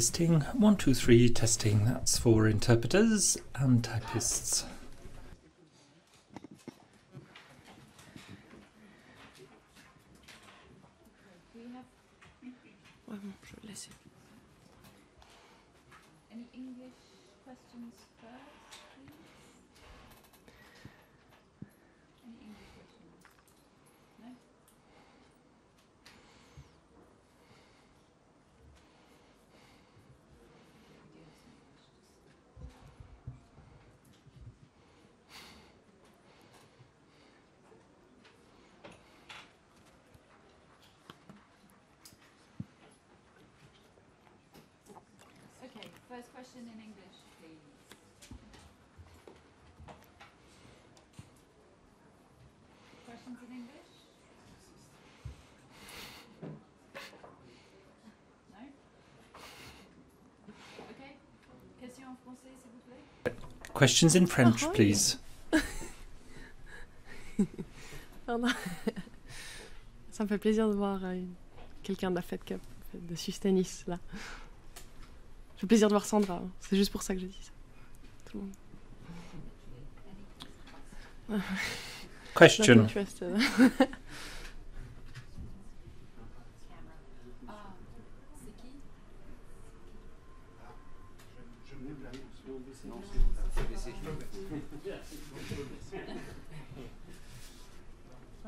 Testing, 1, 2, 3, testing. That's for interpreters and typists. Any English questions first, please? Any English questions? No? Okay, first question in English, please. Questions in English? No? Okay. Question en français, s'il vous plaît. Questions in French, please. Pardon. Ça me fait plaisir de voir quelqu'un de la Fed Cup, de Sustanis, là. J'ai plaisir de voir Sandra, c'est juste pour ça que je dis ça. Tout le monde. Question. Not interested. Ah, c'est qui?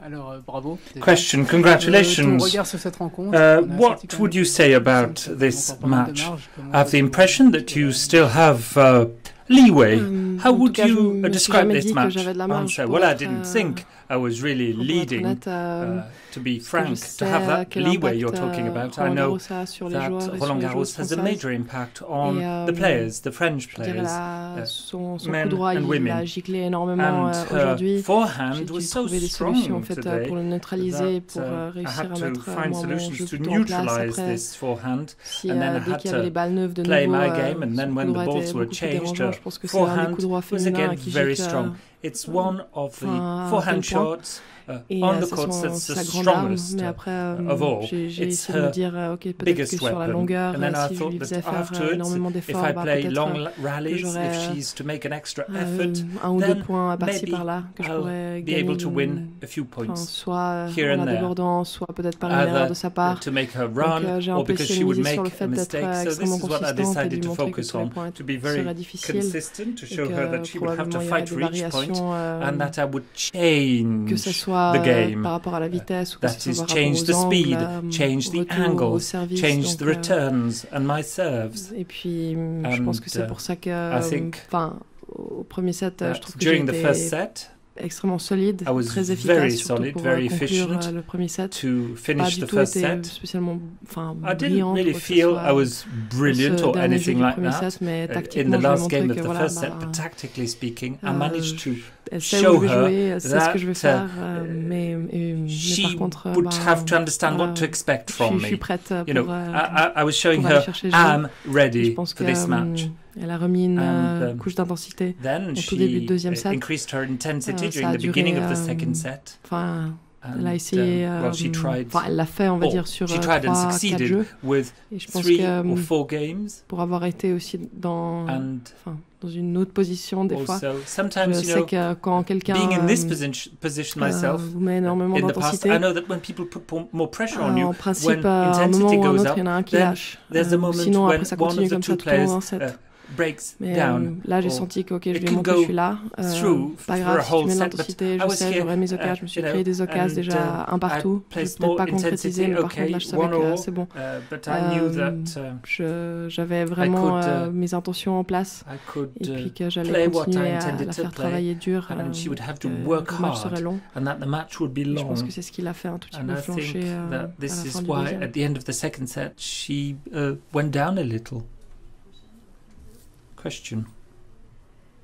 Alors, bravo. Question, Ton congratulations. regard sur cette rencontre, on a senti What quand would même you say about que this pour pas mal de match? marge, comment I have the ça impression that you still have leeway. How En tout would cas, je you me suis describe jamais this dit que match? j'avais de la marge Answer. pour Well, I être, didn't think I was really pour être leading. honnête, To be parce que je frank, to sais have that quel leeway impact, you're talking about, I Roland know Garros a sur les that joueurs et sur Roland les Garros joueuses has a françaises. major impact on Et, the players, the French Je dirais players. son coup men droit, and il women. a giclé énormément And aujourd'hui. J'ai forehand dû was so trouver des solutions en strong fait today pour le neutraliser, pour that I réussir had à to mettre find moi, mon solutions jeu to plutôt en place. neutralize Après, this forehand. si And then I dès had qu'il y avait to les balles neuves de play nouveau, my game, and then son when coup the droit balls était were beaucoup plus changed, dérangeant. Je pense que c'est un des forehand coups droits was féminins again qui very gicle strong. It's one of the à forehand quel point. shots Et on the c'est courts that's the sa grande arme, strongest mais après of all. j'ai It's essayé de me her dire ok, peut-être que biggest sur la weapon. longueur, And then I si je thought lui that faisais faire afterwards, énormément if d'efforts, I play long peut-être rallies, j'aurais if she's to make an extra effort, un ou deux then points par-ci maybe par-là que je I'll pourrais be gagner, able to win a few enfin, points, soit here en and la there. débordant, soit peut-être par une erreur de sa part. To make her Donc run, j'ai un or peu because essayé she de would miser sur make le a fait d'être mistake. So this extrêmement is what I consistante et decided de to montrer que focus tous les on, points to be seraient very difficiles consistent, to et show her that que she would have to probablement il y aurait fight des for each point, variations, and that I would que ce change soit the game. par rapport à la vitesse ou que That ce soit is, par rapport change aux the speed, angles, change the retour au angles, service. change the Donc, returns and my serves. et puis je pense que c'est pour ça que, I think enfin, au premier set, je that trouve que j'ai during the first été set, extrêmement solide, I was très very efficace, surtout solid, pour very conclure efficient le premier set. to Pas finish du the tout first été set. spécialement, enfin, I didn't brillante really ou que ce feel soit I was brilliant ce or dernier jeu anything du like premier that. set, mais In tactiquement, the je lui ai last montré game of que the voilà, first set, but bah, tactically speaking, I managed to elle sait où show je vais her jouer, elle sait ce que je vais that faire, mais she par contre, would bah, have to understand voilà, what to expect from je suis me. prête You know, pour, I was showing pour aller her chercher le jeu. I'm Je ready pense for this que match. elle a remis une And, couche d'intensité Then au tout début de she deuxième set. increased her intensity Ça during a the beginning duré, of the second set. Enfin, elle a And, essayé, well, she tried. enfin, elle l'a fait, on va Oh, dire, sur she tried and 3-4 succeeded jeux. with Et je pense 3 que or 4 games. pour avoir été aussi dans, And dans une autre position des fois, also, sometimes, je you sais know, que quand quelqu'un being in this position myself, vous met énormément in the past, d'intensité, I know that when people put more pressure on you, en principe, when à un moment intensity ou à un goes autre, up, il y en a un qui then lâche. there's a moment Sinon, when après, ça one continue of the comme two ça tout au long players d'un set. breaks Mais down. là, j'ai or senti que ok, je it lui ai can montré, go je suis là. through Pas for grave, a si tu whole mets de set, l'intensité, but je I was sais, here, j'aurai mes occasions. Je me suis créé des occasions déjà un partout. Je ne placed peux peut-être more pas concrétiser, intensity, mais par okay, contre, là, je savais one que all, c'est bon. but I knew that J'avais vraiment could, mes intentions en place I could et puis que play j'allais what I continuer à intended la to faire play, travailler dur, and she would have to que work le match serait hard, long. and that the match would be Je pense long. que c'est ce qu'il a fait un tout petit And peu I think flancher that à this la is fin du why, deuxième. at the end of the second set, she went down a little. Question.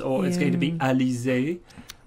or it's going to be Et, Alizé.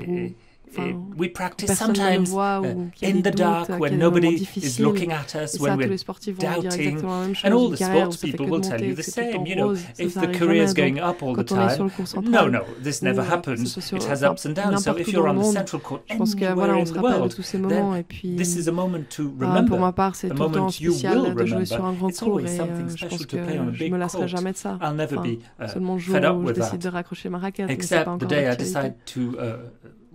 chambre où we practice personne ne le sometimes voit ou qu'il y a in des the dark doutes, when qu'il y a des moments nobody is difficiles. looking at us, Et when ça, tous les we're sportifs vont dire doubting. exactement la même chose. And all Une the carrière sports où ça fait people que de will tell monter, you que the c'est tout same. en You know, rose, if ça the arrive career is jamais. going up all the Quand on est sur time, le court no, central, no, this never ou que happens. ce soit sur, It has ups and downs. So n'importe if où you're dans on le the monde, central court je pense que anywhere voilà, in on the se rappelle de world, tous ces moments. then Et puis, this is a moment to pour remember. ma part, c'est A tout le temps moment you spécial will de jouer sur un remember. grand It's court. always Et something je special pense to que play on a je big me lasserai court. jamais de ça. I'll never Enfin, be seulement le jour fed up où je with that. décide de raccrocher ma raquette, mais c'est pas Except the encore day I d'actualité. decide to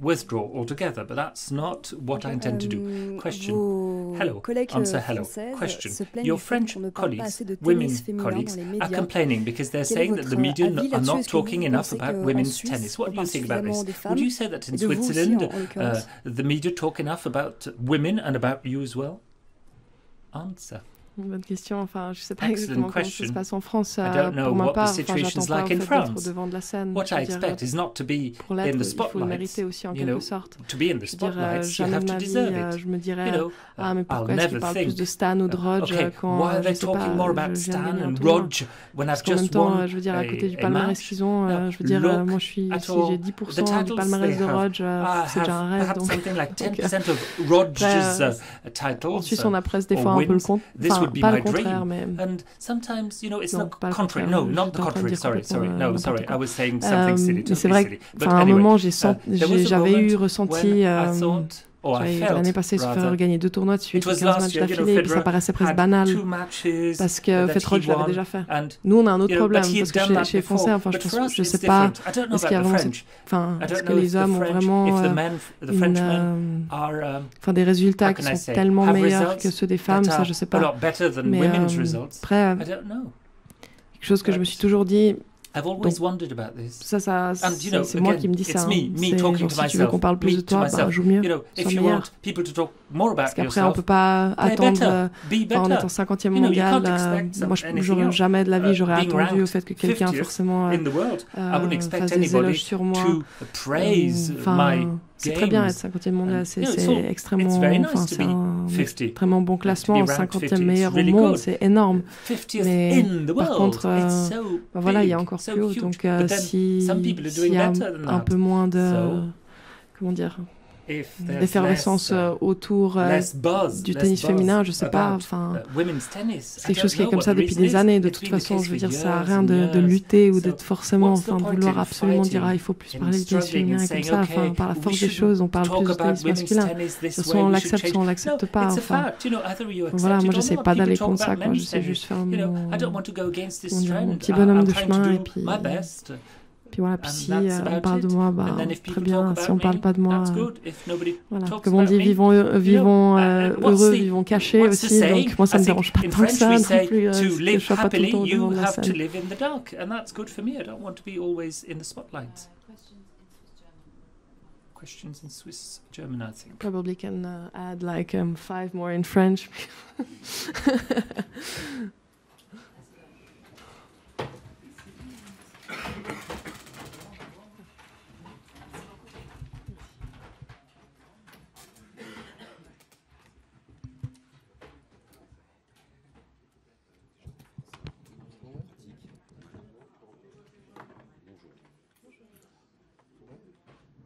withdraw altogether, but that's not what I intend to do. Question. Vos Hello. collègues Answer hello. françaises Question. se plaignent Your du fait French qu'on ne parle pas colleagues, assez de women tennis féminin colleagues, dans les are médias. complaining because they're Quel est saying that the votre media avis are là-dessus? not Est-ce que talking vous enough pensez about qu'en women's Suisse, tennis? What on do you parle think about suffisamment this? des femmes Would you say that in et de vous aussi, Switzerland, en l'occurrence? the media talk enough about women and about you as well? Answer. Bonne question. Enfin, je sais pas Excellent exactement comment ça question. se passe en France. I don't know Pour ma what the part, enfin, situation's j'attends pas like au in fait France. d'être au devant de la scène. What Je I veux dire, expect is not to be pour in l'être, the il faut le spotlights. mériter aussi en You quelque know, sorte. to be in the Je veux dire, spotlights, you jamais have de to ma vie, deserve it. je me dirais, You know, ah, mais I'll pourquoi est-ce qu'il never parle plus think, de Stan ou de Rodge okay, quand, why are je they sais talking pas, more about je viens de Stan gagner un and tournoi. Rodge when Parce I've qu'en même just temps, won je veux dire, à côté du a palmarès match? qu'ils ont, No, je veux dire, look moi, si at j'ai all 10% the du titles palmarès they de have. Rodge, c'est déjà un rêve. Perhaps Donc, something like donc, 10% of Rodge's titles. en Suisse, on a presque des or fois un peu le wins. compte. This Enfin, would be pas my le contraire, dream. mais... And sometimes, you know, it's Non, not pas le contrary. contraire. No, not the J'étais en train de contrary. dire Sorry. complètement No, sorry. n'importe I quoi. was saying something silly. Mais c'est Totally vrai silly. But qu'à un anyway, moment, there was a j'avais eu moment ressenti... when I thought, or I felt, L'année passée, se rather, faire gagner 2 tournois de suite, it was 15 last matchs year, you know, d'affilée, et puis ça Federer paraissait presque had banal. 2 matches Parce que that Federer he l'avait won, déjà fait. and Nous, on a un autre you know, problème, but he parce had que done chez that les Français, before. enfin, But for us, je it's sais pas, different. I don't know est-ce qu'il y a about the vraiment French. enfin, I est-ce don't que know if les the hommes ont French, vraiment if the Frenchmen are enfin, des résultats how qui can I sont say, tellement have meilleurs results que ceux des femmes, that ça are je sais a pas. lot better than Mais women's results. après, I don't know. quelque chose que je me suis toujours dit, I've always wondered about this. ça And you know, c'est moi again, qui me dis it's ça. me C'est talking genre, to si tu veux myself, qu'on parle plus me de to toi, bah, myself. joue mieux, You know, sois if you meilleur. want people to talk more about Parce qu'après, on yourself, peut pas play attendre, better, be better. en étant 50e You know, you mondial, can't expect moi, anything j'aurais else. jamais de la vie, j'aurais Being attendu au ranked fait que quelqu'un 50th forcément in the world, I wouldn't expect fasse des anybody éloges sur moi. to praise Enfin, my c'est très bien games. être 50e mondial, c'est You know, it's all- extrêmement, it's very nice enfin, to c'est be un 50. extrêmement bon classement, To be ranked 50e 50, meilleur it's really au monde, good. c'est énorme. 50th Mais in the par world. contre, It's so bah voilà, il y a big, encore so plus haut, huge. donc But then si some people are s'il doing y a better than un that. peu moins de, So, comment dire, if there's d'effervescence less, autour less buzz, du less tennis buzz féminin, je sais pas, about, enfin, women's tennis, c'est quelque chose qui est comme ça depuis des reason années, is. de It's toute been the façon, case je veux for dire, ça sert à years rien and de years. lutter ou So, d'être forcément, what's the enfin, de point vouloir in absolument dire, fighting ah, il faut plus and parler du tennis struggling féminin and comme saying, ça, okay, enfin, par la we force des shouldn't choses, on parle talk plus de about tennis women's masculin. tennis De this toute way, façon, on we l'accepte, should soit on change. l'accepte No, pas, it's a enfin. fact, you know, either you accept Voilà, it moi or j'essaie not. pas People d'aller talk contre ça, about quoi, men's j'essaie juste tennis. faire You know, mon, I don't want to go against this comment dire, mon trend. petit bonhomme I'm de trying to chemin, et do puis, my best. puis voilà, puis And si that's on about parle de it. moi, bah, And then if très people bien, talk si about on parle me, pas de moi, that's good. If nobody voilà, talks comme on about dit, me, vivons what's heureux, the- vivons cachés what's the aussi, saying? donc moi ça I me think dérange pas in tant que French ça we non say, plus, to que je live sois pas tout le happily, temps au you devant de la have to scène. live in the dark, and that's good for me. I don't want to be always in the spotlight. Questions in Swiss Questions in Swiss German. German, I think. Probably can add like 5 more in French.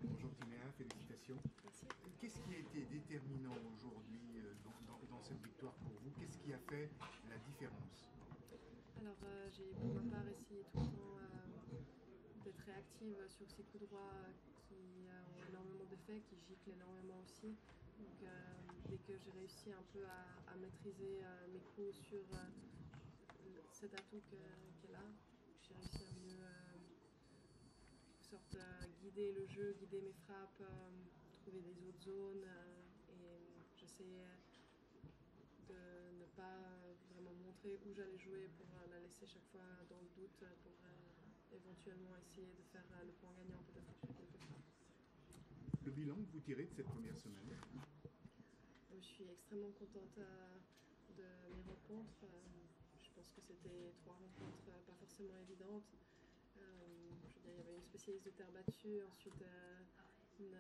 Bonjour Timéa, félicitations. Qu'est-ce qui a été déterminant aujourd'hui dans cette victoire pour vous? Qu'est-ce qui a fait la différence? Alors j'ai pour ma part essayé tout le temps d'être réactive sur ces coups droits qui ont énormément d'effets, qui giclent énormément aussi. Donc dès que j'ai réussi un peu à maîtriser mes coups sur cet atout qu'elle a, j'ai réussi à mieux guider le jeu, guider mes frappes, trouver des autres zones et j'essayais de ne pas vraiment montrer où j'allais jouer pour la laisser chaque fois dans le doute pour éventuellement essayer de faire le point gagnant peut-être après quelques frappes. Le bilan que vous tirez de cette première semaine? Je suis extrêmement contente de mes rencontres. Je pense que c'était 3 rencontres pas forcément évidentes. Je veux dire, il y avait une spécialiste de terre battue, ensuite une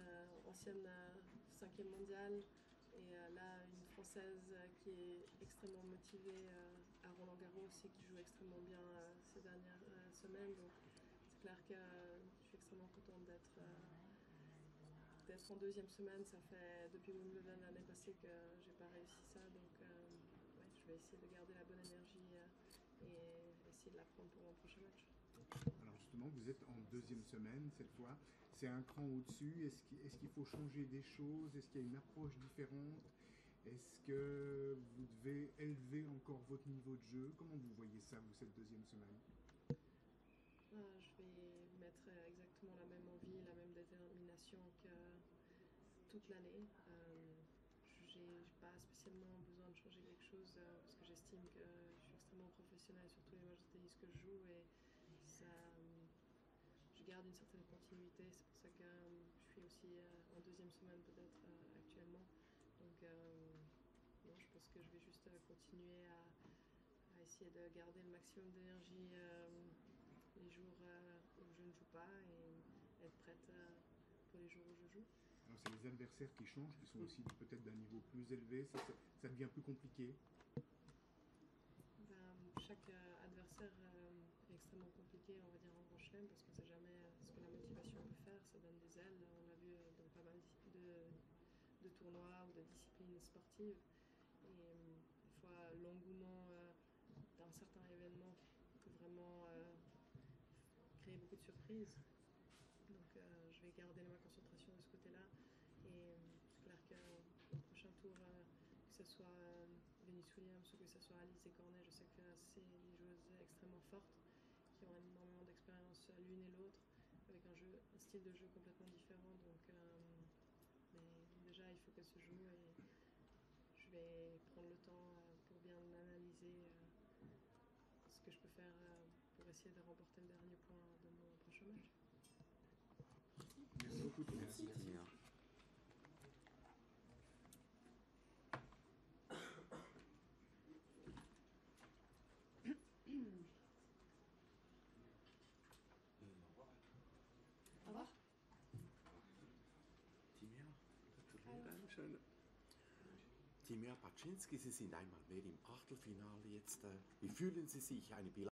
ancienne 5e mondiale et là une française qui est extrêmement motivée à Roland Garros et qui joue extrêmement bien ces dernières semaines. Donc c'est clair que je suis extrêmement contente d'être d'être en deuxième semaine, ça fait depuis Wimbledon l'année passée que j'ai pas réussi ça, donc ouais, je vais essayer de garder la bonne énergie et essayer de la prendre pour mon prochain match. Alors justement, vous êtes en deuxième semaine cette fois. C'est un cran au-dessus. Est-ce qu'il faut changer des choses? Est-ce qu'il y a une approche différente? Est-ce que vous devez élever encore votre niveau de jeu? Comment vous voyez ça, vous, cette deuxième semaine? Je vais mettre exactement la même envie, la même détermination que toute l'année. J'ai pas spécialement besoin de changer quelque chose parce que j'estime que je suis extrêmement professionnelle sur tous les matchs de tennis que je joue et ça, je garde une certaine continuité. C'est pour ça que je suis aussi en deuxième semaine peut-être actuellement. Donc non, je pense que je vais juste continuer à essayer de garder le maximum d'énergie les jours où je ne joue pas et être prête pour les jours où je joue. Alors c'est les adversaires qui changent, qui sont aussi peut-être d'un niveau plus élevé. Ça devient plus compliqué. Chaque adversaire est extrêmement compliqué, on va dire, en Grand Chelem, parce qu'on ne sait jamais ce que la motivation peut faire. Ça donne des ailes. On l'a vu dans pas mal de tournois ou de disciplines sportives. Et des fois, l'engouement d'un certain événement peut vraiment créer beaucoup de surprises. Donc je vais garder ma concentration de ce côté-là. Et c'est clair qu'au prochain tour, que ce soit Venus Williams ou que ce soit Alice et Cornet, je sais que c'est des joueuses extrêmement fortes qui ont énormément d'expérience l'une et l'autre, avec un style de jeu complètement différent. Donc mais déjà, il faut qu'elle se joue et je vais prendre le temps pour bien analyser ce que je peux faire pour essayer de remporter le dernier point de mon prochain match. Merci beaucoup. Merci. Au revoir. Timea Paczynski, Sie sind einmal mehr im Achtelfinale jetzt. Wie fühlen Sie sich? Eine